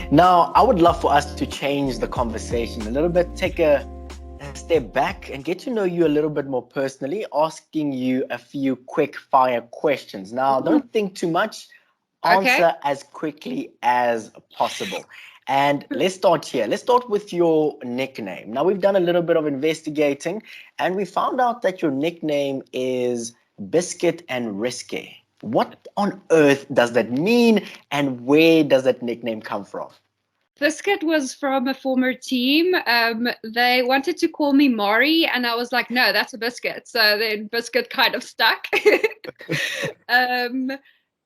Now, I would love for us to change the conversation a little bit, take a step back and get to know you a little bit more personally, asking you a few quick fire questions. Now, don't think too much, Okay. answer as quickly as possible. And let's start here. Let's start with your nickname. Now, we've done a little bit of investigating and we found out that your nickname is Biscuit and Riske. What on earth does that mean and where does that nickname come from? Biscuit was from a former team. They wanted to call me Mari, and I was like, no, that's a biscuit. So then Biscuit kind of stuck.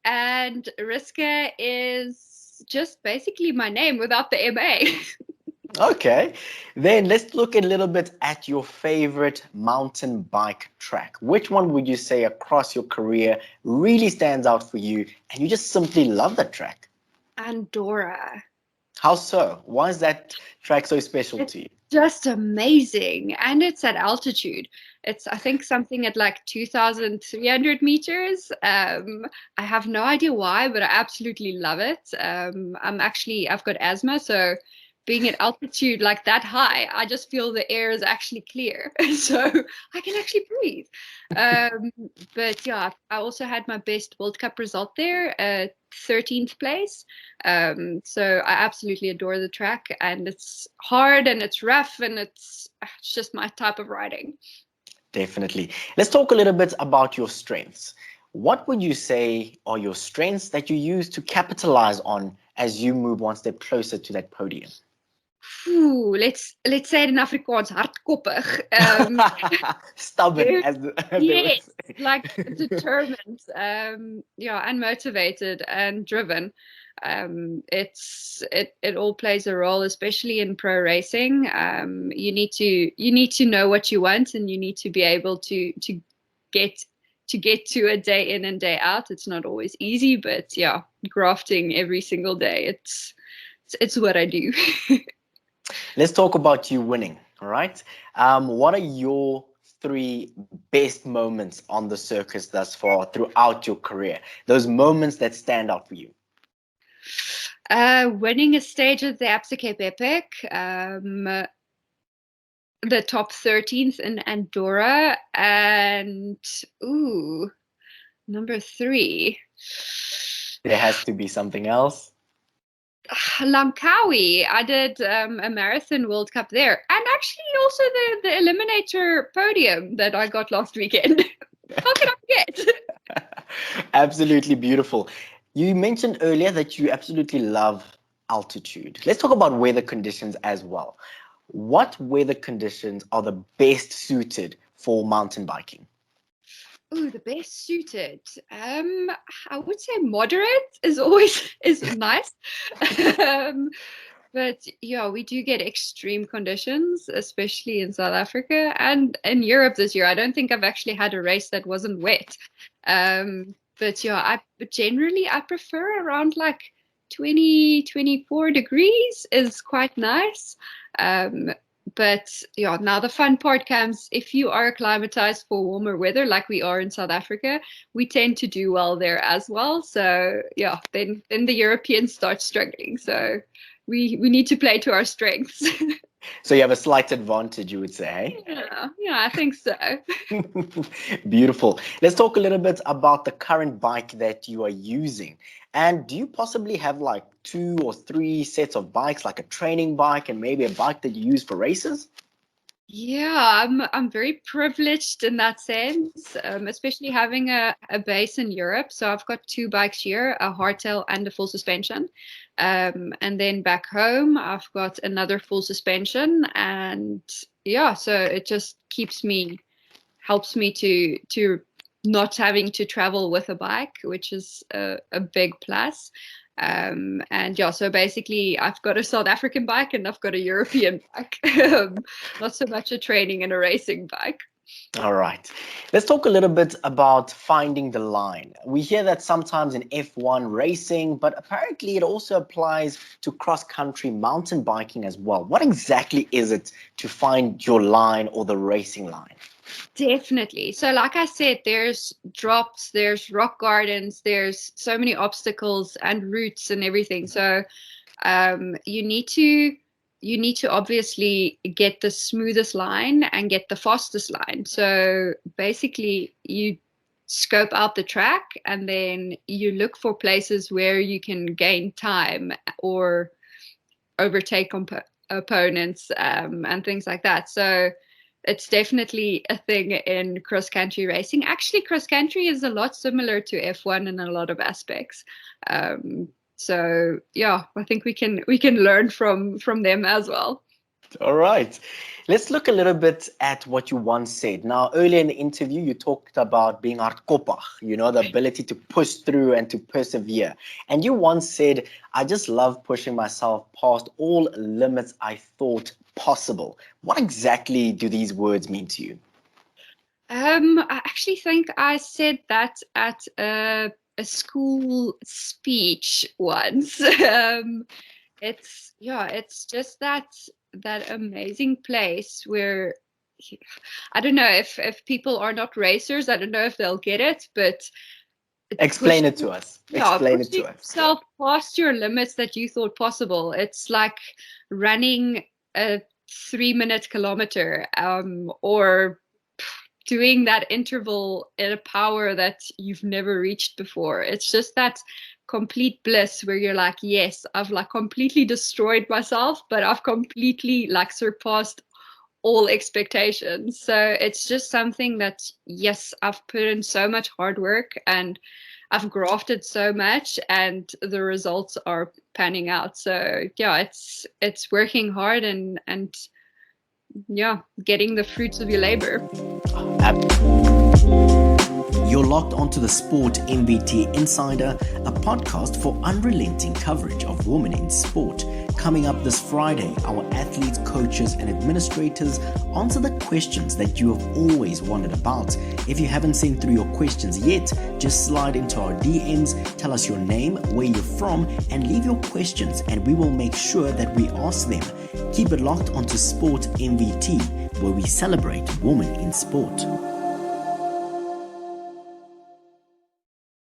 And Riske is just basically my name without the MA. Okay, then let's look a little bit at your favorite mountain bike track. Which one would you say across your career really stands out for you and you just simply love that track? Andorra. How so? Why is that track so special to you? Just amazing. And it's at altitude. It's, I think, something at like 2,300 meters. I have no idea why, but I absolutely love it. I've got asthma, so being at altitude like that high, I just feel the air is actually clear. So I can actually breathe. But yeah, I also had my best World Cup result there, 13th place. So I absolutely adore the track, and it's hard and it's rough and it's just my type of riding. Definitely. Let's talk a little bit about your strengths. What would you say are your strengths that you use to capitalize on as you move one step closer to that podium? Ooh, let's say it in Afrikaans, hardkoppig. Stubborn, as they would Yes, say. like determined, yeah, and motivated and driven. It all plays a role, especially in pro racing. You need to know what you want, and you need to be able to get to a day in and day out. It's not always easy, but yeah, grafting every single day. It's what I do. Let's talk about you winning, all right? What are your three best moments on the circus thus far throughout your career? Those moments that stand out for you. Winning a stage at the 𝗙ηκε𝗹𝗹, the top 13th in Andorra, and number 3. There has to be something else. Langkawi. I did a marathon World Cup there, and actually also the eliminator podium that I got last weekend. How can I forget? Absolutely beautiful. You mentioned earlier that you absolutely love altitude. Let's talk about weather conditions as well. What weather conditions are the best suited for mountain biking? Ooh, the best suited. I would say moderate is nice. But yeah, we do get extreme conditions, especially in South Africa and in Europe this year. I don't think I've actually had a race that wasn't wet. But yeah, generally I prefer around like 20, 24 degrees is quite nice. But yeah, now the fun part comes if you are acclimatized for warmer weather like we are in South Africa, we tend to do well there as well. So yeah, then the Europeans start struggling. So we need to play to our strengths. So you have a slight advantage, you would say. Yeah, I think so. Beautiful. Let's talk a little bit about the current bike that you are using. And do you possibly have like 2 or 3 sets of bikes, like a training bike and maybe a bike that you use for races? Yeah, I'm very privileged in that sense, especially having a base in Europe. So I've got 2 bikes here, a hardtail and a full suspension. And then back home, I've got another full suspension. And yeah, so it just helps me to not having to travel with a bike, which is a big plus. And yeah, so basically I've got a South African bike and I've got a European bike. Not so much a training and a racing bike. All right. Let's talk a little bit about finding the line. We hear that sometimes in F1 racing, but apparently it also applies to cross-country mountain biking as well. What exactly is it to find your line or the racing line? Definitely. So like I said, there's drops, there's rock gardens, there's so many obstacles and routes and everything. So You need to obviously get the smoothest line and get the fastest line. So basically you scope out the track and then you look for places where you can gain time or overtake opponents and things like that. So it's definitely a thing in cross-country racing. Actually, cross-country is a lot similar to F1 in a lot of aspects. So yeah, I think we can learn from them as well. All right. Let's look a little bit at what you once said. Now, earlier in the interview, you talked about being 𝗙𝗃𝗋, the ability to push through and to persevere. And you once said, I just love pushing myself past all limits I thought possible. What exactly do these words mean to you? I actually think I said that at a school speech once. It's just that amazing place where I don't know if people are not racers, I don't know if they'll get it, but explain it to us. Explain it to us. Yourself past your limits that you thought possible. It's like running a 3-minute kilometer, or doing that interval at a power that you've never reached before. It's just that complete bliss where you're like, yes, I've like completely destroyed myself, but I've completely like surpassed all expectations. So it's just something that, yes, I've put in so much hard work and I've grafted so much and the results are panning out. So yeah, it's working hard and yeah, getting the fruits of your labor. You're locked onto the Sport Mvt Insider, a podcast for unrelenting coverage of women in sport. Coming up this Friday, our athletes, coaches, and administrators answer the questions that you have always wondered about. If you haven't sent through your questions yet, just slide into our DMs, tell us your name, where you're from, and leave your questions, and we will make sure that we ask them. Keep it locked onto Sport Mvt, where we celebrate women in sport.